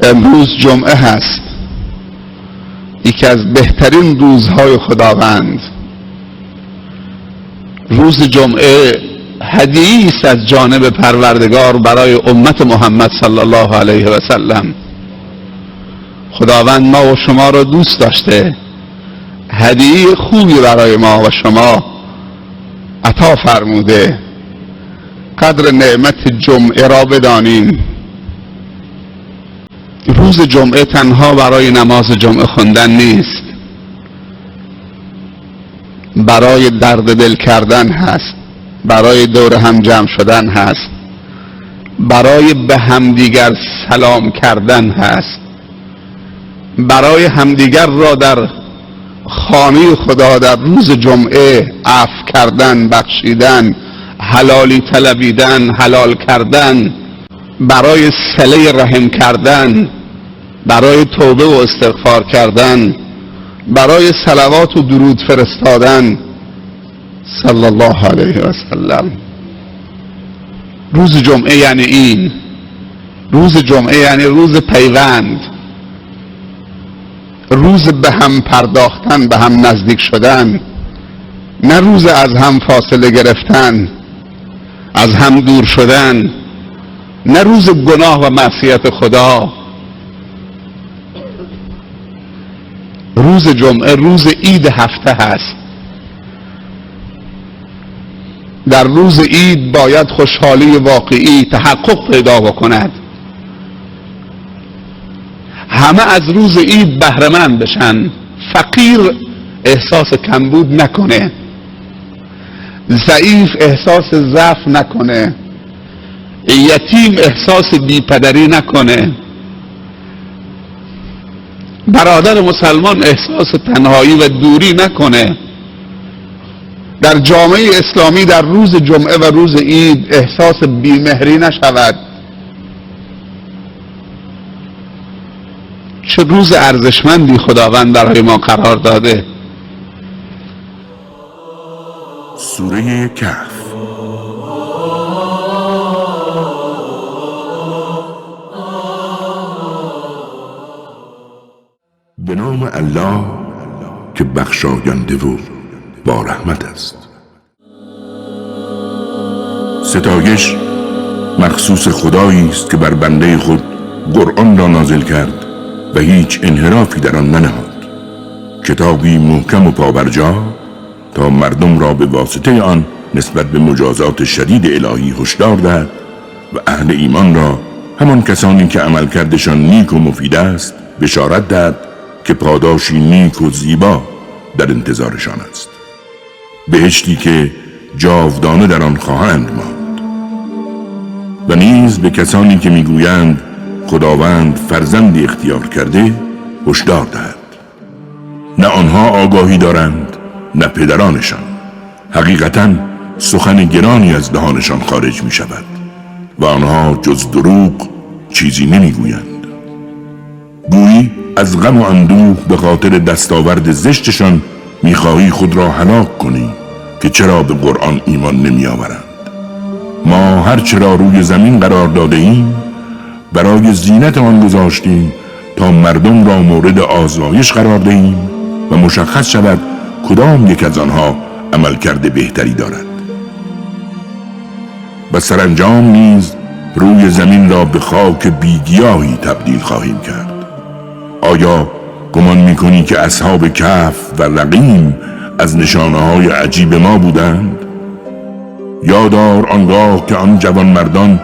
امروز جمعه هست، یکی از بهترین روزهای خداوند. روز جمعه هدیه‌ای است از جانب پروردگار برای امت محمد صلی الله علیه و سلم. خداوند ما و شما را دوست داشته، هدیه خوبی برای ما و شما عطا فرموده. قدر نعمت جمعه را بدانیم. روز جمعه تنها برای نماز جمعه خوندن نیست، برای درد دل کردن هست، برای دور هم جمع شدن هست، برای به همدیگر سلام کردن هست، برای همدیگر را در خانه خدا در روز جمعه عفو کردن، بخشیدن، حلالی طلبیدن، حلال کردن، برای صله رحم کردن، برای توبه و استغفار کردن، برای صلوات و درود فرستادن صلی الله علیه و سلم. روز جمعه یعنی این. روز جمعه یعنی روز پیوند، روز به هم پرداختن، به هم نزدیک شدن، نه روز از هم فاصله گرفتن، از هم دور شدن، نه روز گناه و معصیت خدا. روز جمعه روز عید هفته هست. در روز عید باید خوشحالی واقعی تحقق پیدا بکند. همه از روز عید بهره مند بشن. فقیر احساس کمبود نکنه، ضعیف احساس ضعف نکنه، یتیم احساس بیپدری نکنه، برادر مسلمان احساس تنهایی و دوری نکنه. در جامعه اسلامی در روز جمعه و روز عید احساس بیمهری نشود. چه روز ارزشمندی خداوند برای ما قرار داده. سوره کهف. به نام الله که بخشاینده و با رحمت است. ستایش مخصوص خدایی است که بر بنده خود قرآن را نازل کرد و هیچ انحرافی در آن ننهاد. کتابی محکم و پابرجا تا مردم را به واسطه آن نسبت به مجازات شدید الهی هشدار دهد و اهل ایمان را، همان کسانی که عملکردشان نیک و مفید است، بشارت دهد که پاداشی نیک و زیبا در انتظارشان است، بهشتی که جاودانه در آن خواهند ماند. و نیز به کسانی که میگویند خداوند فرزندی اختیار کرده هشدار دهد. نه آنها آگاهی دارند نه پدرانشان. حقیقتاً سخن گرانی از دهانشان خارج می شود و آنها جز دروغ چیزی نمی گویند. گویی از غم و اندوه به خاطر دستاورد زشتشان میخواهی خود را هلاک کنی که چرا به قرآن ایمان نمی آورند. ما هر چرا روی زمین قرار داده ایم برای زینت آن گذاشتیم تا مردم را مورد آزمایش قرار دهیم و مشخص شود کدام یک از آنها عملکرد بهتری دارد. و سرانجام نیز روی زمین را به خاک بیگیاهی تبدیل خواهیم کرد. آیا گمان میکنی که اصحاب کهف و رقیم از نشانه‌های عجیب ما بودند؟ یادار آنگاه که آن جوان مردان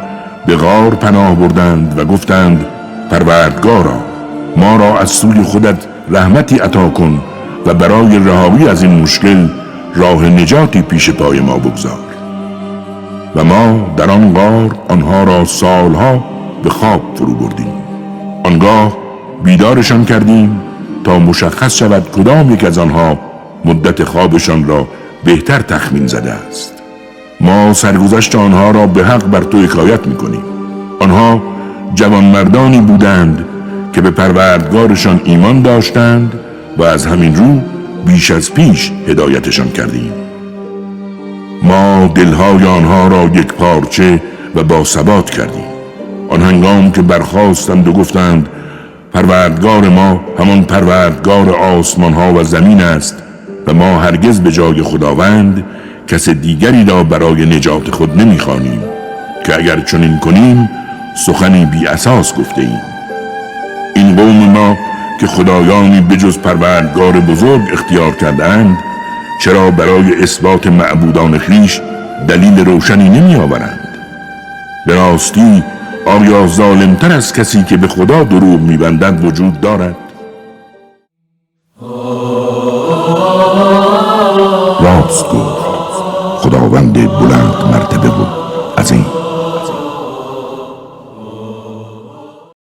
به غار پناه بردند و گفتند پروردگارا ما را از سوی خودت رحمتی عطا کن و برای رهایی از این مشکل راه نجاتی پیش پای ما بگذار. و ما در آن غار آنها را سالها به خواب فرو بردیم. آنگاه بیدارشان کردیم تا مشخص شود کدام یک از آنها مدت خوابشان را بهتر تخمین زده است. ما سرگذشت آنها را به حق بر تو حکایت می‌کنیم. آنها جوانمردانی بودند که به پروردگارشان ایمان داشتند و از همین رو بیش از پیش هدایتشان کردیم. ما دلهای آنها را یک پارچه و با ثبات کردیم. آن هنگام که برخاستند و گفتند پروردگار ما همان پروردگار آسمان ها و زمین است و ما هرگز به جای خداوند کس دیگری را برای نجات خود نمی‌خوانیم که اگر چنین کنیم سخنی بی اساس گفته ایم. این قوم ما که خدایانی بجز پروردگار بزرگ اختیار کردند چرا برای اثبات معبودان خویش دلیل روشنی نمی آورند؟ به راستی آیا ظالمتر از کسی که به خدا دروغ می‌بندد وجود دارد؟ راست گفت خداوند بلند مرتبه و عظیم.